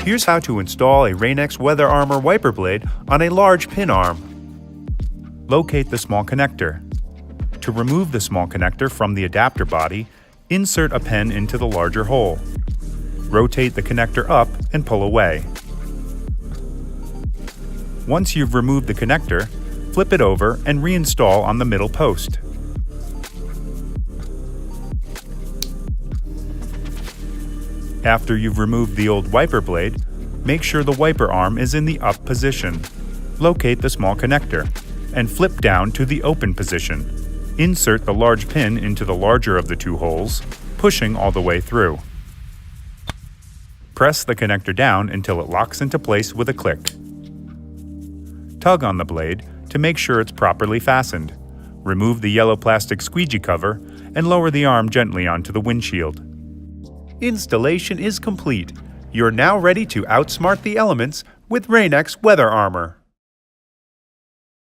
Here's how to install a Rain-X WeatherArmor Wiper Blade on a large pin arm. Locate the small connector. To remove the small connector from the adapter body, insert a pen into the larger hole. Rotate the connector up and pull away. Once you've removed the connector, flip it over and reinstall on the middle post. After you've removed the old wiper blade, make sure the wiper arm is in the up position. Locate the small connector and flip down to the open position. Insert the large pin into the larger of the two holes, pushing all the way through. Press the connector down until it locks into place with a click. Tug on the blade to make sure it's properly fastened. Remove the yellow plastic squeegee cover and lower the arm gently onto the windshield. Installation is complete. You're now ready to outsmart the elements with Rain-X WeatherArmor.